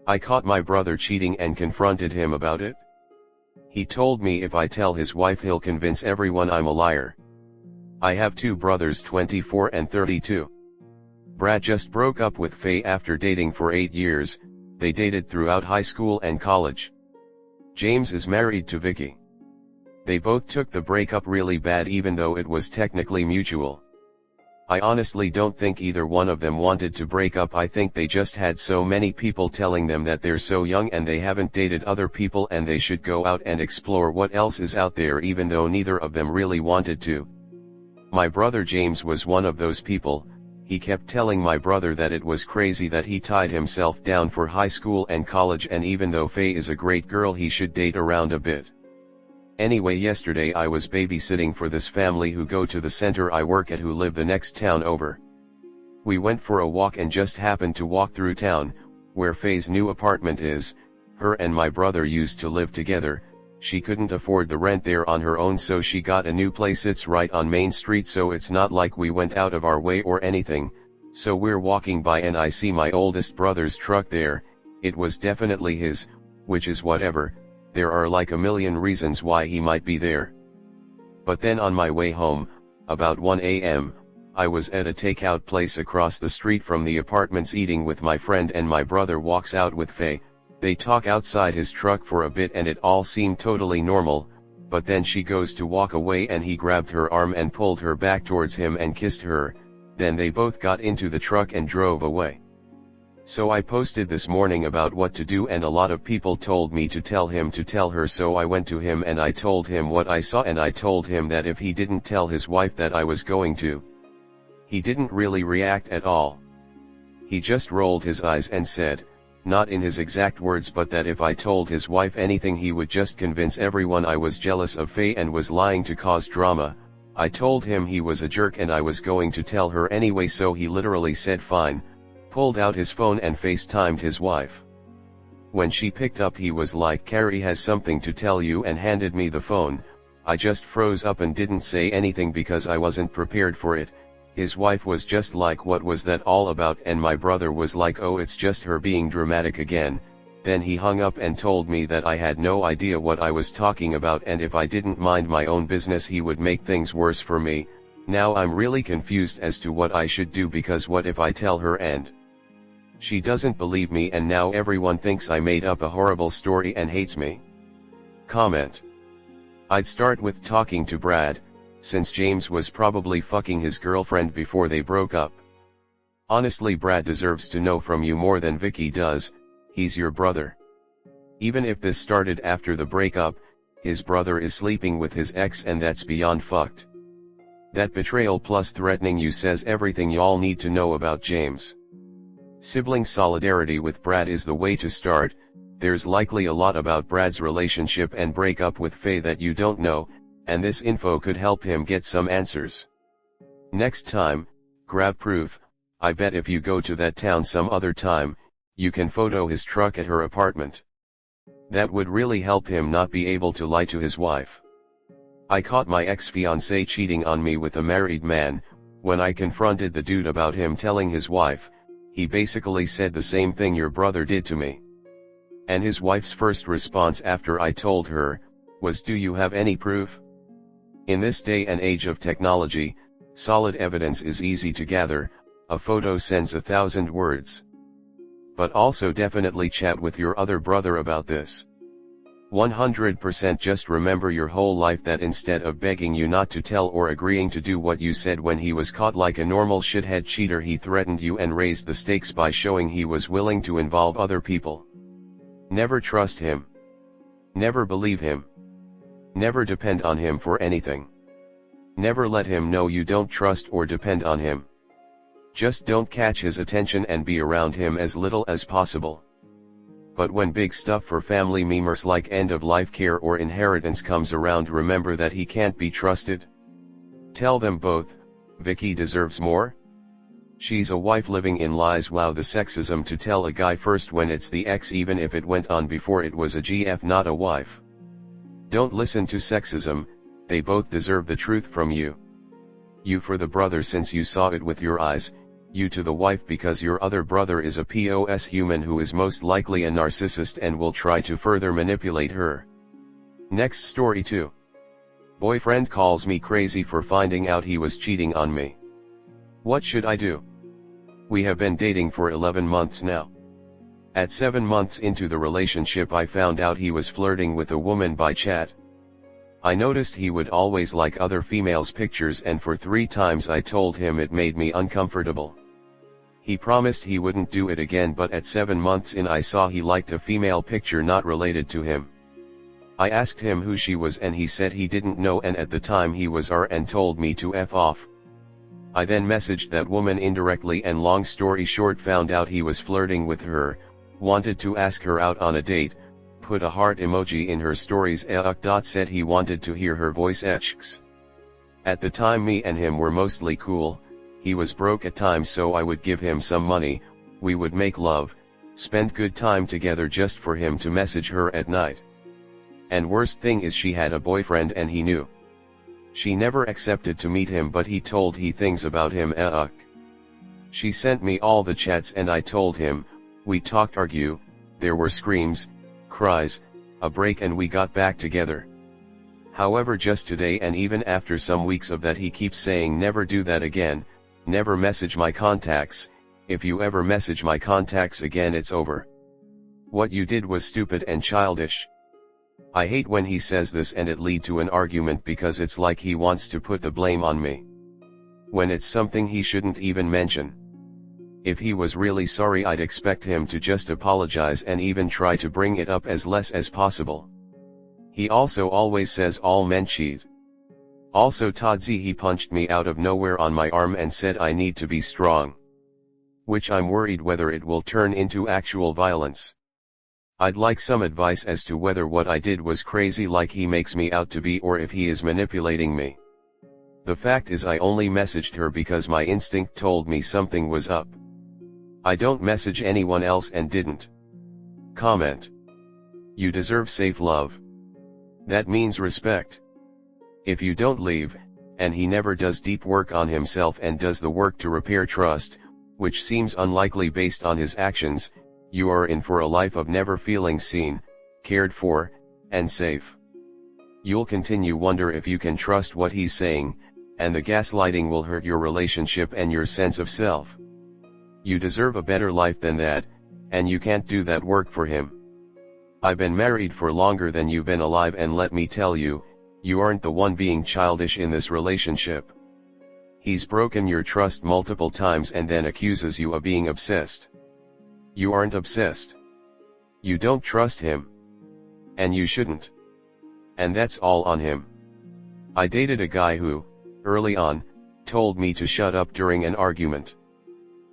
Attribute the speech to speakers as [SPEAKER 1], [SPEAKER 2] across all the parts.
[SPEAKER 1] I caught my brother cheating and confronted him about it. He told me if I tell his wife he'll convince everyone I'm a liar. I have two brothers 24 and 32. Brad just broke up with Faye after dating for 8 years, they dated throughout high school and college. James is married to Vicky. They both took the breakup really bad even though it was technically mutual. I honestly don't think either one of them wanted to break up. I think they just had so many people telling them that they're so young and they haven't dated other people and they should go out and explore what else is out there, even though neither of them really wanted to. My brother James was one of those people. He kept telling my brother that it was crazy that he tied himself down for high school and college, and even though Faye is a great girl he should date around a bit. Anyway, yesterday I was babysitting for this family who go to the center I work at, who live the next town over. We went for a walk and just happened to walk through town, where Faye's new apartment is. Her and my brother used to live together. She couldn't afford the rent there on her own, so she got a new place. It's right on Main Street, so it's not like we went out of our way or anything. So we're walking by and I see my oldest brother's truck there. It was definitely his, which is whatever. There are like a million reasons why he might be there. But then on my way home, about 1 a.m., I was at a takeout place across the street from the apartments eating with my friend, and my brother walks out with Faye. They talk outside his truck for a bit and it all seemed totally normal, but then she goes to walk away and he grabbed her arm and pulled her back towards him and kissed her. Then they both got into the truck and drove away. So I posted this morning about what to do, and a lot of people told me to tell him to tell her, so I went to him and I told him what I saw, and I told him that if he didn't tell his wife that I was going to. He didn't really react at all. He just rolled his eyes and said, not in his exact words, but that if I told his wife anything he would just convince everyone I was jealous of Faye and was lying to cause drama. I told him he was a jerk and I was going to tell her anyway, so he literally said fine, pulled out his phone and FaceTimed his wife. When she picked up he was like, "Carrie has something to tell you," and handed me the phone. I just froze up and didn't say anything because I wasn't prepared for it. His wife was just like, "What was that all about?" And my brother was like, "Oh, it's just her being dramatic again." Then he hung up and told me that I had no idea what I was talking about, and if I didn't mind my own business he would make things worse for me. Now I'm really confused as to what I should do, because what if I tell her and she doesn't believe me and now everyone thinks I made up a horrible story and hates me? Comment. I'd start with talking to Brad, since James was probably fucking his girlfriend before they broke up. Honestly, Brad deserves to know from you more than Vicky does. He's your brother. Even if this started after the breakup, his brother is sleeping with his ex and that's beyond fucked. That betrayal plus threatening you says everything y'all need to know about James. Sibling solidarity with Brad is the way to start. There's likely a lot about Brad's relationship and breakup with Faye that you don't know, and this info could help him get some answers. Next time, grab proof. I bet if you go to that town some other time, you can photo his truck at her apartment. That would really help him not be able to lie to his wife. I caught my ex-fiancé cheating on me with a married man. When I confronted the dude about him telling his wife, he basically said the same thing your brother did to me. And his wife's first response after I told her, was, "Do you have any proof?" In this day and age of technology, solid evidence is easy to gather. A photo sends 1,000 words. But also definitely chat with your other brother about this. 100% just remember your whole life that instead of begging you not to tell or agreeing to do what you said when he was caught like a normal shithead cheater, he threatened you and raised the stakes by showing he was willing to involve other people. Never trust him. Never believe him. Never depend on him for anything. Never let him know you don't trust or depend on him. Just don't catch his attention and be around him as little as possible. But when big stuff for family members like end-of-life care or inheritance comes around, remember that he can't be trusted. Tell them both, Vicky deserves more. She's a wife living in lies. Wow, the sexism to tell a guy first when it's the ex, even if it went on before it was a GF, not a wife. Don't listen to sexism, they both deserve the truth from you. You for the brother, since you saw it with your eyes. you to the wife because your other brother is a POS human who is most likely a narcissist and will try to further manipulate her. Next story 2. Boyfriend calls me crazy for finding out he was cheating on me. What should I do? We have been dating for 11 months now. At 7 months into the relationship I found out he was flirting with a woman by chat. I noticed he would always like other females' pictures and for 3 times I told him it made me uncomfortable. He promised he wouldn't do it again, but at 7 months in I saw he liked a female picture not related to him. I asked him who she was and he said he didn't know, and at the time he was R and told me to F off. I then messaged that woman indirectly and long story short found out he was flirting with her, wanted to ask her out on a date, put a heart emoji in her stories, said he wanted to hear her voice. At the time me and him were mostly cool, he was broke at times so I would give him some money, we would make love, spend good time together just for him to message her at night. And worst thing is she had a boyfriend and he knew. She never accepted to meet him but he told he things about him. She sent me all the chats and I told him, we talked, argue, there were screams, cries, a break and we got back together. However just today and even after some weeks of that he keeps saying never do that again, never message my contacts, if you ever message my contacts again it's over. What you did was stupid and childish. I hate when he says this and it lead to an argument because it's like he wants to put the blame on me, when it's something he shouldn't even mention. If he was really sorry I'd expect him to just apologize and even try to bring it up as less as possible. He also always says all men cheat. Also Todzi he punched me out of nowhere on my arm and said I need to be strong. Which I'm worried whether it will turn into actual violence. I'd like some advice as to whether what I did was crazy like he makes me out to be or if he is manipulating me. The fact is I only messaged her because my instinct told me something was up. I don't message anyone else and didn't. Comment. You deserve safe love. That means respect. If you don't leave, and he never does deep work on himself and does the work to repair trust, which seems unlikely based on his actions, you are in for a life of never feeling seen, cared for, and safe. You'll continue wonder if you can trust what he's saying, and the gaslighting will hurt your relationship and your sense of self. You deserve a better life than that, and you can't do that work for him. I've been married for longer than you've been alive and let me tell you, you aren't the one being childish in this relationship. He's broken your trust multiple times and then accuses you of being obsessed. You aren't obsessed. You don't trust him. And you shouldn't. And that's all on him. I dated a guy who, early on, told me to shut up during an argument.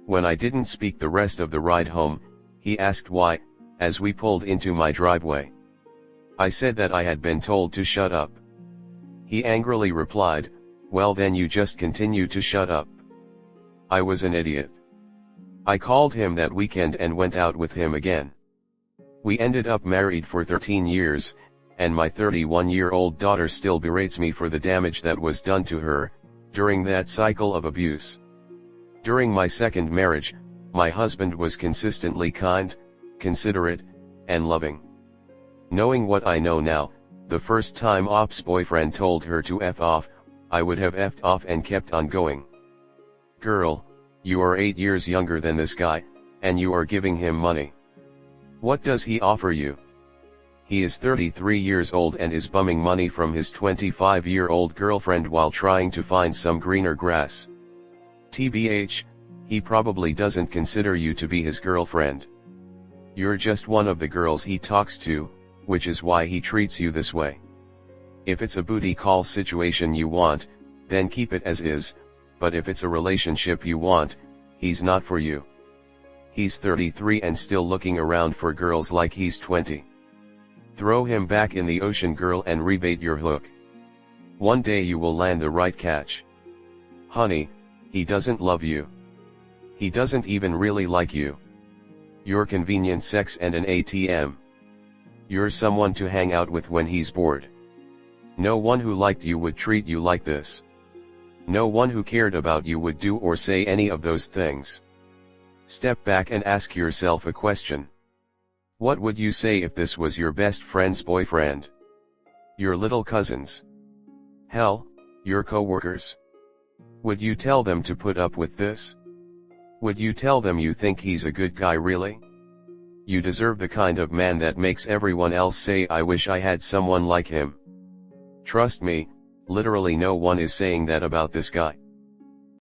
[SPEAKER 1] When I didn't speak the rest of the ride home, he asked why, as we pulled into my driveway. I said that I had been told to shut up. He angrily replied, well then you just continue to shut up. I was an idiot. I called him that weekend and went out with him again. We ended up married for 13 years, and my 31-year-old daughter still berates me for the damage that was done to her, during that cycle of abuse. During my second marriage, my husband was consistently kind, considerate, and loving. Knowing what I know now, the first time Op's boyfriend told her to F off, I would have F'd off and kept on going. Girl, you are 8 years younger than this guy, and you are giving him money. What does he offer you? He is 33 years old and is bumming money from his 25-year-old girlfriend while trying to find some greener grass. TBH, he probably doesn't consider you to be his girlfriend. You're just one of the girls he talks to, which is why he treats you this way. If it's a booty call situation you want, then keep it as is, but if it's a relationship you want, he's not for you. He's 33 and still looking around for girls like he's 20. Throw him back in the ocean, girl, and rebait your hook. One day you will land the right catch. Honey, he doesn't love you. He doesn't even really like you. You're convenient sex and an ATM. You're someone to hang out with when he's bored. No one who liked you would treat you like this. No one who cared about you would do or say any of those things. Step back and ask yourself a question. What would you say if this was your best friend's boyfriend? Your little cousins? Hell, your co-workers? Would you tell them to put up with this? Would you tell them you think he's a good guy really? You deserve the kind of man that makes everyone else say I wish I had someone like him. Trust me, literally no one is saying that about this guy.